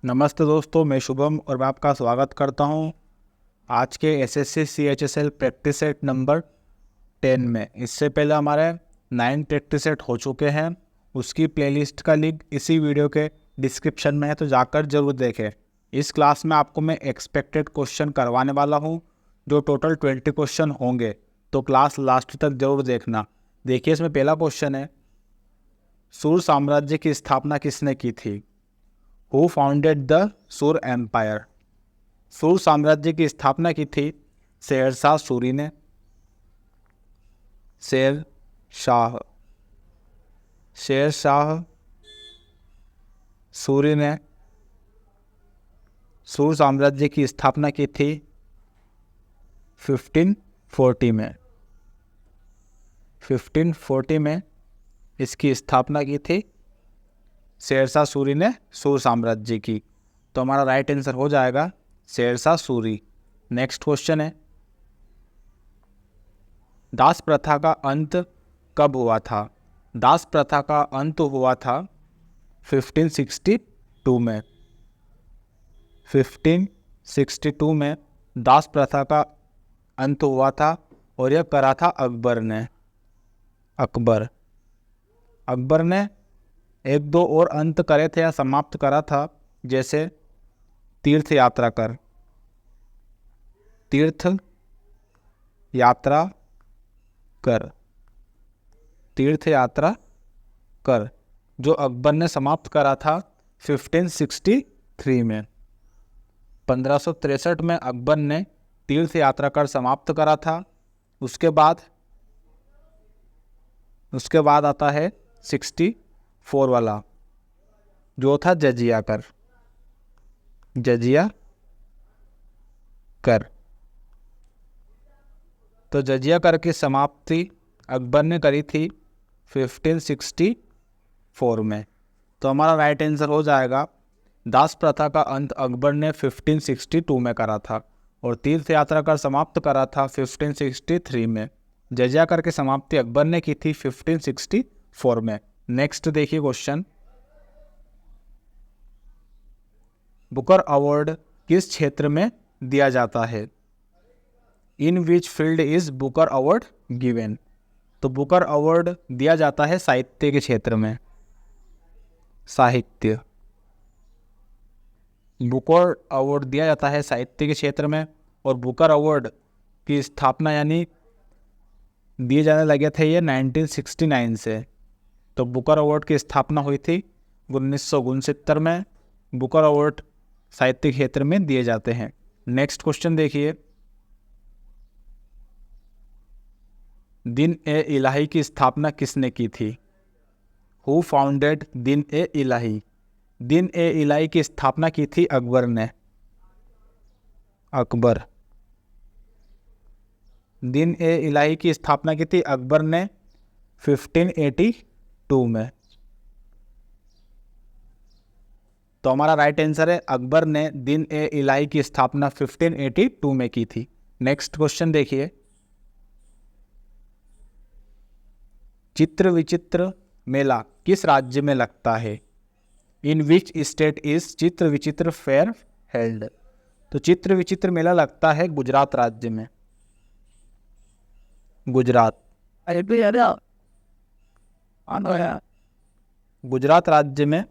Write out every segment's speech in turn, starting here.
नमस्ते दोस्तों, मैं शुभम और मैं आपका स्वागत करता हूं आज के SSC CHSL practice set number 10 में। इससे पहले हमारे 9 प्रैक्टिस सेट हो चुके हैं। उसकी प्लेलिस्ट का लिंक इसी वीडियो के डिस्क्रिप्शन में है, तो जाकर ज़रूर देखें। इस क्लास में आपको मैं एक्सपेक्टेड क्वेश्चन करवाने वाला हूं, जो टोटल 20 क्वेश्चन होंगे, तो क्लास लास्ट तक जरूर देखना। देखिए, इसमें पहला क्वेश्चन है, सूर साम्राज्य की स्थापना किसने की थी? Who founded the सुर एम्पायर? सूर साम्राज्य की स्थापना की थी शेरशाह सूरी ने। शेरशाह सूरी ने सूर साम्राज्य की स्थापना की थी 1540 में। 1540 में इसकी स्थापना की थी शेरशाह सूरी ने सूर साम्राज्य की। तो हमारा राइट आंसर हो जाएगा शेरशाह सूरी। नेक्स्ट क्वेश्चन है, दास प्रथा का अंत कब हुआ था? दास प्रथा का अंत हुआ था 1562 में। 1562 में दास प्रथा का अंत हुआ था और यह करा था अकबर ने। अकबर ने एक दो और अंत करे थे या समाप्त करा था, जैसे तीर्थ यात्रा कर जो अकबर ने समाप्त करा था 1563 में। 1563 में अकबर ने तीर्थ यात्रा कर समाप्त करा था। उसके बाद आता है 64 वाला, जो था जजिया कर। तो जजिया कर की समाप्ति अकबर ने करी थी 1564 में। तो हमारा राइट आंसर हो जाएगा, दास प्रथा का अंत अकबर ने 1562 में करा था और तीर्थ यात्रा कर समाप्त करा था 1563 में। जजिया कर की समाप्ति अकबर ने की थी 1564 में। नेक्स्ट देखिए क्वेश्चन, बुकर अवार्ड किस क्षेत्र में दिया जाता है? In which field is Booker award given? तो बुकर अवार्ड दिया जाता है साहित्य के क्षेत्र में। बुकर अवार्ड दिया जाता है साहित्य के क्षेत्र में। और बुकर अवार्ड की स्थापना यानी दिए जाने लगे थे ये 1969 से। तो बुकर अवार्ड की स्थापना हुई थी 1969 में। बुकर अवार्ड साहित्य क्षेत्र में दिए जाते हैं। नेक्स्ट क्वेश्चन देखिए, दिन ए इलाही की स्थापना किसने की थी? हु फाउंडेड दिन ए इलाही? दिन ए इलाही की स्थापना की थी अकबर ने। दिन ए इलाही की स्थापना की थी अकबर ने 1582 में। तो हमारा राइट आंसर है, अकबर ने दिन ए इलाही की स्थापना 1582 में की थी। नेक्स्ट क्वेश्चन देखिए, चित्र विचित्र मेला किस राज्य में लगता है? इन विच स्टेट इज चित्र विचित्र फेयर हेल्ड? तो चित्र विचित्र मेला लगता है गुजरात राज्य में। गुजरात राज्य में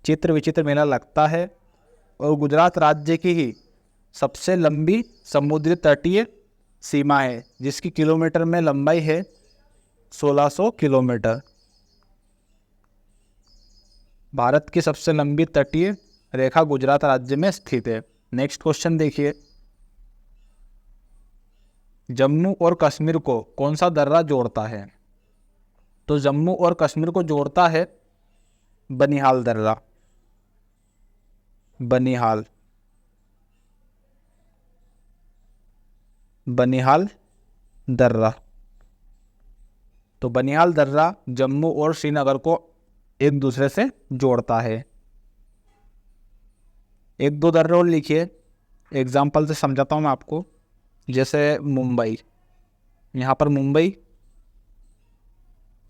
चित्र विचित्र मेला लगता है और गुजरात राज्य की ही सबसे लंबी समुद्री तटीय सीमा है, जिसकी किलोमीटर में लंबाई है 1600 किलोमीटर। भारत की सबसे लंबी तटीय रेखा गुजरात राज्य में स्थित है। नेक्स्ट क्वेश्चन देखिए, जम्मू और कश्मीर को कौन सा दर्रा जोड़ता है? तो जम्मू और कश्मीर को जोड़ता है बनिहाल दर्रा। बनिहाल दर्रा। तो बनिहाल दर्रा जम्मू और श्रीनगर को एक दूसरे से जोड़ता है। एक दो दर्रे और लिखिए, एग्जाम्पल से समझाता हूँ मैं आपको। जैसे मुंबई, यहाँ पर मुंबई,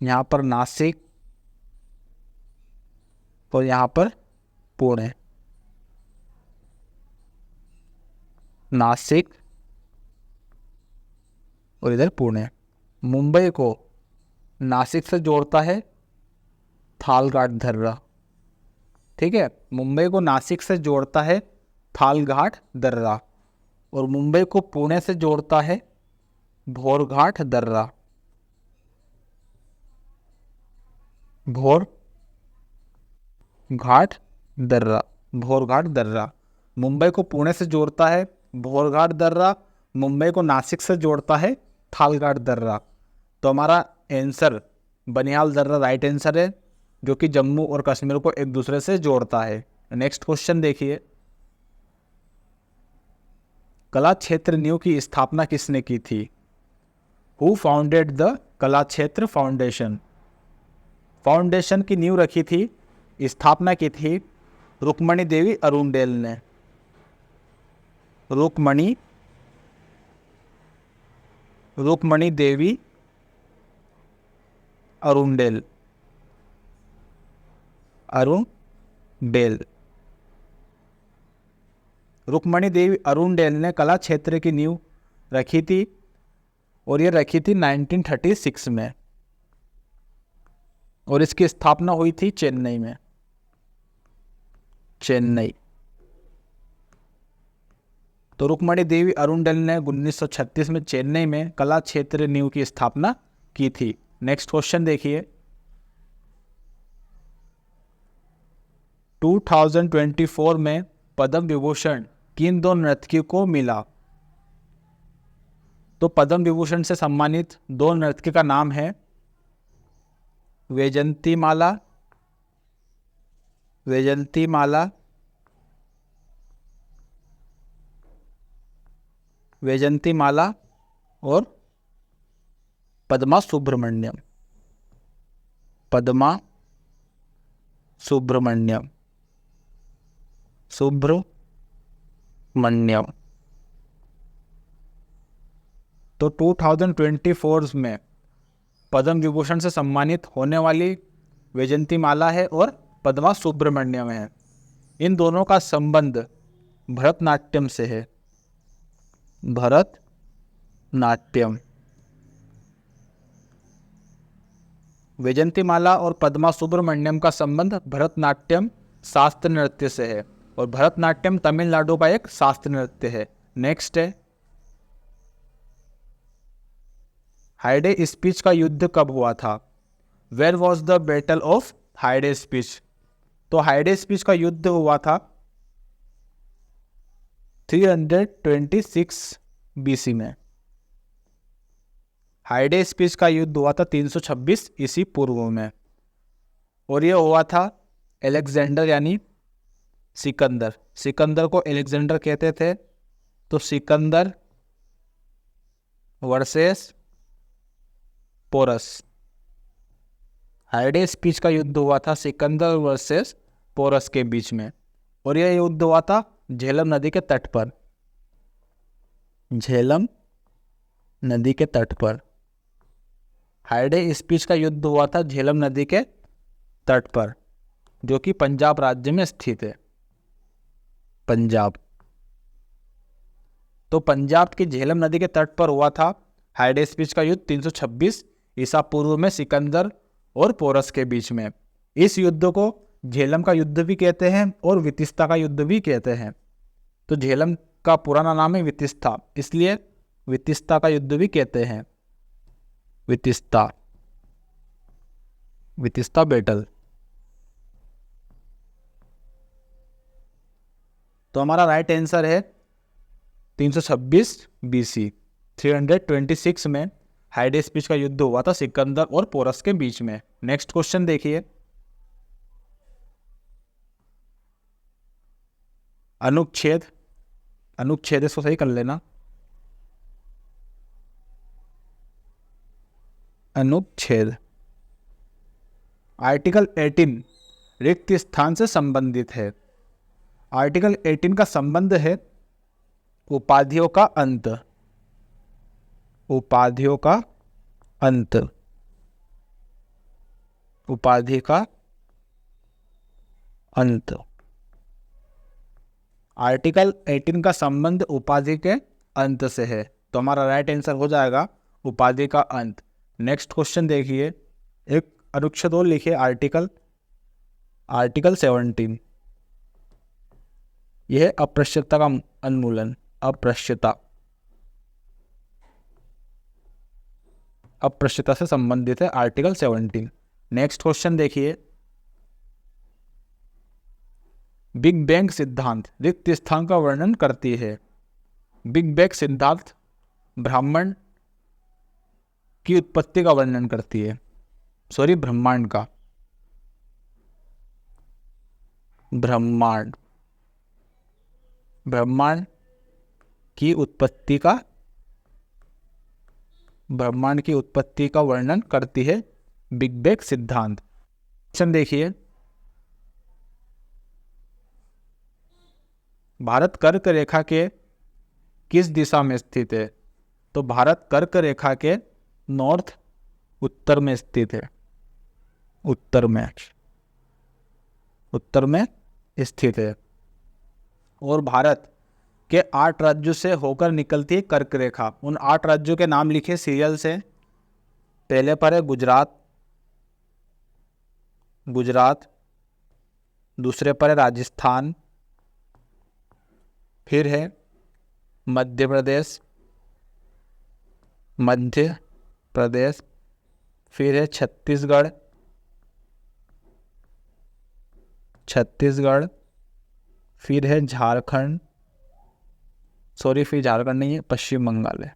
यहाँ पर नासिक और यहाँ पर पुणे। नासिक और इधर पुणे। मुंबई को नासिक से जोड़ता है थालघाट दर्रा। ठीक है, मुंबई को नासिक से जोड़ता है थालघाट दर्रा और मुंबई को पुणे से जोड़ता है भोरघाट दर्रा। भोरघाट दर्रा, भोरघाट दर्रा। मुंबई को पुणे से जोड़ता है भोरघाट दर्रा, मुंबई को नासिक से जोड़ता है थालघाट दर्रा। तो हमारा आंसर बनिहाल दर्रा राइट आंसर है, जो कि जम्मू और कश्मीर को एक दूसरे से जोड़ता है। नेक्स्ट क्वेश्चन देखिए, कला क्षेत्र न्यू की स्थापना किसने की थी? हु फाउंडेड द कला क्षेत्र फाउंडेशन? फाउंडेशन की नींव रखी थी, स्थापना की थी रुक्मणी देवी अरुणडेल ने। रुक्मणी देवी अरुणडेल। रुक्मणी देवी अरुणडेल ने कला क्षेत्र की नींव रखी थी और ये रखी थी 1936 में और इसकी स्थापना हुई थी चेन्नई में। तो रुक्मणी देवी अरुणडेल ने 1936 में चेन्नई में कला क्षेत्र नींव की स्थापना की थी। नेक्स्ट क्वेश्चन देखिए, 2024 में पद्म विभूषण किन दो नर्तकियों को मिला? तो पद्म विभूषण से सम्मानित दो नर्तकी का नाम है वैजयंती माला और पद्मा सुब्रमण्यम। तो 2024 में पद्म विभूषण से सम्मानित होने वाली वैजयंती माला है और पद्मा सुब्रमण्यम है। इन दोनों का संबंध भरतनाट्यम से है। वैजयंती माला और पद्मा सुब्रमण्यम का संबंध भरतनाट्यम शास्त्र नृत्य से है और भरतनाट्यम तमिलनाडु का एक शास्त्र नृत्य है। नेक्स्ट है, हाइडे स्पीच का युद्ध कब हुआ था? Where was the battle of Hydaspes? तो हाइडे स्पीच का युद्ध हुआ था 326 BC में। हाइडे स्पीच का युद्ध हुआ था 326 ईसी पूर्व में और यह हुआ था अलेक्जेंडर यानी सिकंदर को अलेक्जेंडर कहते थे। तो सिकंदर वर्सेस पोरस। हाइडे स्पीच का युद्ध हुआ था सिकंदर वर्सेस पोरस के बीच में और यह युद्ध हुआ था झेलम नदी के तट पर। हाइडे स्पीच का युद्ध हुआ था झेलम नदी के तट पर, जो कि पंजाब राज्य में स्थित है। तो पंजाब की झेलम नदी के तट पर हुआ था हाइडे स्पीच का युद्ध 326 ईसा पूर्व में सिकंदर और पोरस के बीच में। इस युद्ध को झेलम का युद्ध भी कहते हैं और वितिस्ता का युद्ध भी कहते हैं। तो झेलम का पुराना नाम है वितिस्ता, इसलिए वितिस्ता का युद्ध भी कहते हैं। वितिस्ता बैटल। तो हमारा राइट आंसर है 326 BC। 326 में हाइडे स्पीच का युद्ध हुआ था सिकंदर और पोरस के बीच में। नेक्स्ट क्वेश्चन देखिए, अनुच्छेद इसको सही कर लेना। अनुच्छेद आर्टिकल 18 रिक्त स्थान से संबंधित है। आर्टिकल 18 का संबंध है उपाधियों का अंत। उपाधि का अंत। आर्टिकल 18 का संबंध उपाधि के अंत से है, तो हमारा राइट आंसर हो जाएगा उपाधि का अंत। नेक्स्ट क्वेश्चन देखिए, एक अनुच्छेद और लिखिए, आर्टिकल 17। यह है अस्पृश्यता का उन्मूलन, अस्पृश्यता से संबंधित है आर्टिकल 17। नेक्स्ट क्वेश्चन देखिए, बिग बैंग सिद्धांत रिक्त स्थान का वर्णन करती है। बिग बैंग सिद्धांत ब्रह्मांड की उत्पत्ति का वर्णन करती है, ब्रह्मांड की उत्पत्ति का वर्णन करती है बिग बैंग सिद्धांत। क्वेश्चन देखिए, भारत कर्क रेखा के किस दिशा में स्थित है? तो भारत कर्क रेखा के उत्तर में स्थित है, उत्तर में स्थित है। और भारत के 8 राज्यों से होकर निकलती है कर्क रेखा। उन 8 राज्यों के नाम लिखे सीरियल से। पहले पर है गुजरात, दूसरे पर है राजस्थान, फिर है मध्य प्रदेश, फिर है छत्तीसगढ़, फिर है झारखंड, फिर झारखंड नहीं है, पश्चिम बंगाल है,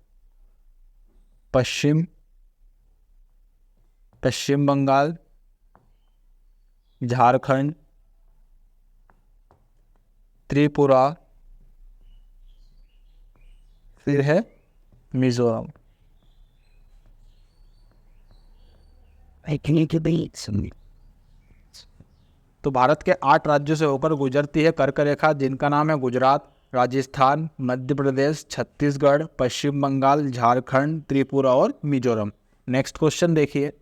पश्चिम बंगाल, झारखंड, त्रिपुरा, फिर है मिजोरम। तो भारत के 8 राज्यों से होकर गुजरती है कर्क रेखा, जिनका नाम है गुजरात, राजस्थान, मध्य प्रदेश, छत्तीसगढ़, पश्चिम बंगाल, झारखंड, त्रिपुरा और मिजोरम। नेक्स्ट क्वेश्चन देखिए,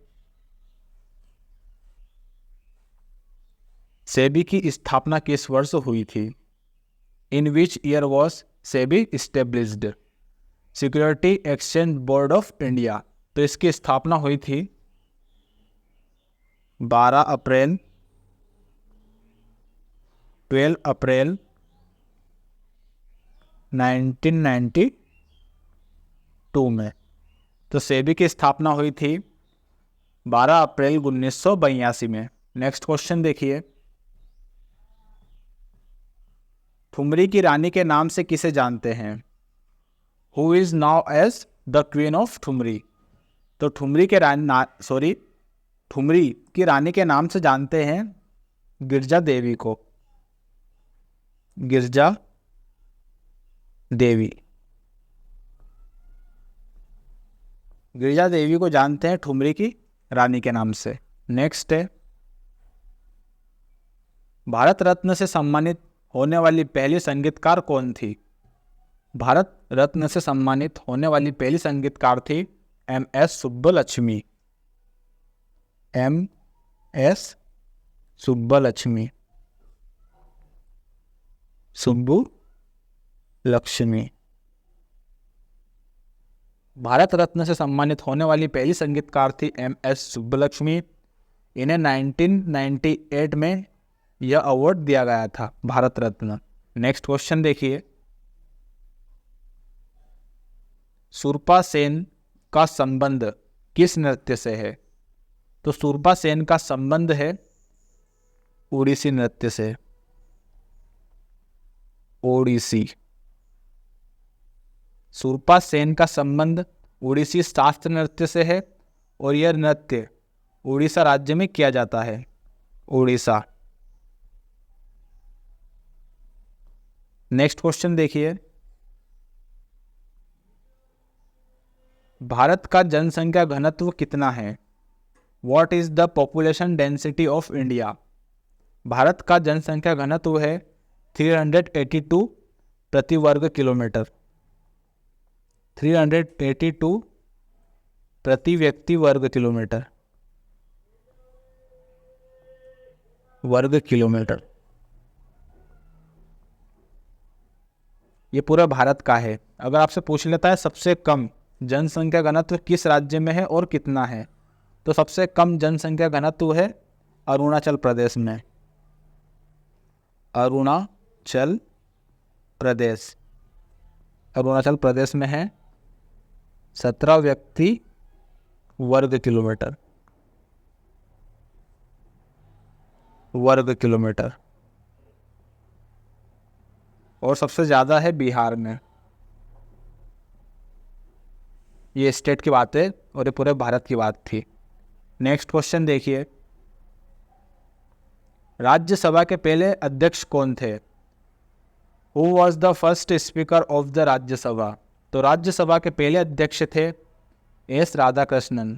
सेबी की स्थापना किस वर्ष हुई थी? In which year was SEBI established? Security exchange board of India. तो इसकी स्थापना हुई थी 12 अप्रैल 1992 में। तो सेबी की स्थापना हुई थी 12 अप्रैल 1982 में। नेक्स्ट क्वेश्चन देखिए, ठुमरी की रानी के नाम से किसे जानते हैं? Who is now as the queen of thumri? तो ठुमरी की रानी के नाम से जानते हैं गिरजा देवी को, गिरजा देवी को जानते हैं ठुमरी की रानी के नाम से। नेक्स्ट है, भारत रत्न से सम्मानित होने वाली पहली संगीतकार कौन थी? भारत रत्न से सम्मानित होने वाली पहली संगीतकार थी MS सुब्बलक्ष्मी। MS सुब्बुलक्ष्मी। भारत रत्न से सम्मानित होने वाली पहली संगीतकार थी MS सुब्बलक्ष्मी। इन्हें 1998 में यह अवार्ड दिया गया था, भारत रत्न। नेक्स्ट क्वेश्चन देखिए, सुरपा सेन का संबंध किस नृत्य से है? तो सुरपा सेन का संबंध है ओडिसी नृत्य से, सुरपा सेन का संबंध ओडिसी शास्त्रीय नृत्य से है और यह नृत्य उड़ीसा राज्य में किया जाता है, उड़ीसा। नेक्स्ट क्वेश्चन देखिए, भारत का जनसंख्या घनत्व कितना है? What is the population density of India? Bharat का जनसंख्या घनत्व है 382 प्रति वर्ग किलोमीटर, 382 प्रति व्यक्ति वर्ग किलोमीटर, ये पूरे भारत का है। अगर आपसे पूछ लेता है सबसे कम जनसंख्या घनत्व किस राज्य में है और कितना है, तो सबसे कम जनसंख्या घनत्व है अरुणाचल प्रदेश में। अरुणाचल प्रदेश, अरुणाचल प्रदेश में है 17 व्यक्ति वर्ग किलोमीटर, और सबसे ज़्यादा है बिहार में। ये स्टेट की बात है और ये पूरे भारत की बात थी। नेक्स्ट क्वेश्चन देखिए, राज्यसभा के पहले अध्यक्ष कौन थे? Who was the first speaker of the Rajya Sabha? तो राज्यसभा के पहले अध्यक्ष थे एस राधाकृष्णन।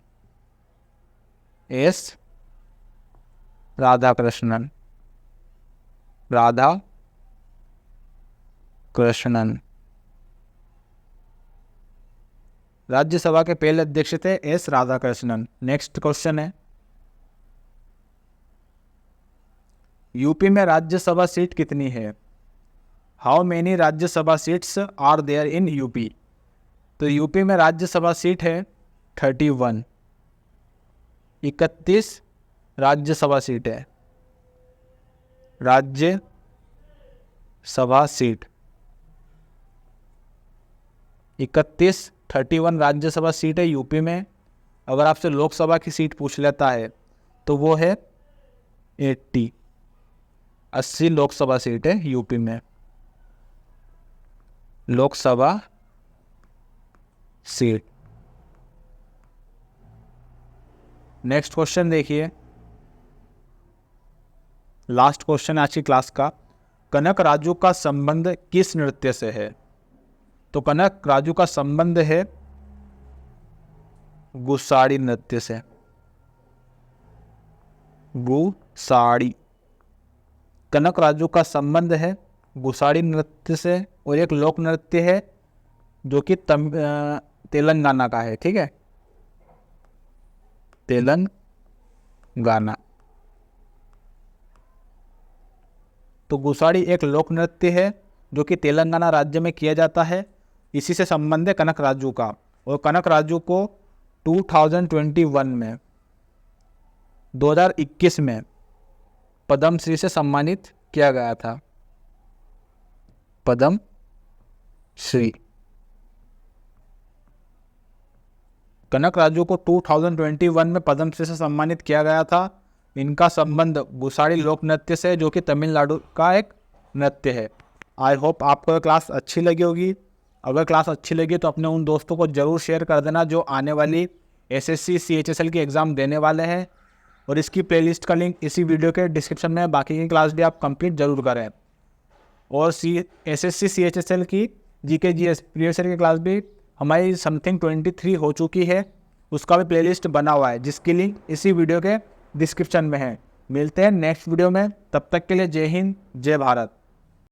एस राधाकृष्णन, राज्यसभा के पहले अध्यक्ष थे एस राधाकृष्णन। नेक्स्ट क्वेश्चन है, यूपी में राज्यसभा सीट कितनी है? How many Rajya Sabha seats are there in UP? तो यूपी में राज्यसभा सीट है 31, 31 राज्यसभा सीट है। राज्यसभा सीट 31 राज्यसभा सीट है यूपी में। अगर आपसे लोकसभा की सीट पूछ लेता है तो वो है 80 लोकसभा सीट है यूपी में, लोकसभा सीट। नेक्स्ट क्वेश्चन देखिए, लास्ट क्वेश्चन आज की क्लास का, कनक राजू का संबंध किस नृत्य से है? तो कनक राजू का संबंध है गुसाड़ी नृत्य से। गुसाड़ी, कनक राजू का संबंध है गुसाड़ी नृत्य से, और एक लोक नृत्य है जो कि तेलंगाना का है। ठीक है, तेलंगाना। तो गुसाड़ी एक लोक नृत्य है जो कि तेलंगाना राज्य में किया जाता है। इसी से संबंध है कनक राजू का। और कनक राजू को 2021 में 2021 में पद्म श्री से सम्मानित किया गया था। पद्म श्री, कनक राजू को 2021 में पद्म श्री से सम्मानित किया गया था। इनका संबंध गुसाड़ी लोक नृत्य से, जो कि तमिलनाडु का एक नृत्य है। आई होप आपको ये क्लास अच्छी लगी होगी। अगर क्लास अच्छी लगी तो अपने उन दोस्तों को ज़रूर शेयर कर देना जो आने वाली एसएससी CHSL की एग्ज़ाम देने वाले हैं। और इसकी प्लेलिस्ट का लिंक इसी वीडियो के डिस्क्रिप्शन में है। बाकी की क्लास भी आप कंप्लीट जरूर करें। और SSC CHSL की GK GS प्रीवियस ईयर की क्लास भी हमारी समथिंग 23 हो चुकी है, उसका भी प्लेलिस्ट बना हुआ है, जिसकी लिंक इसी वीडियो के डिस्क्रिप्शन में है। मिलते हैं नेक्स्ट वीडियो में, तब तक के लिए जय हिंद, जय भारत।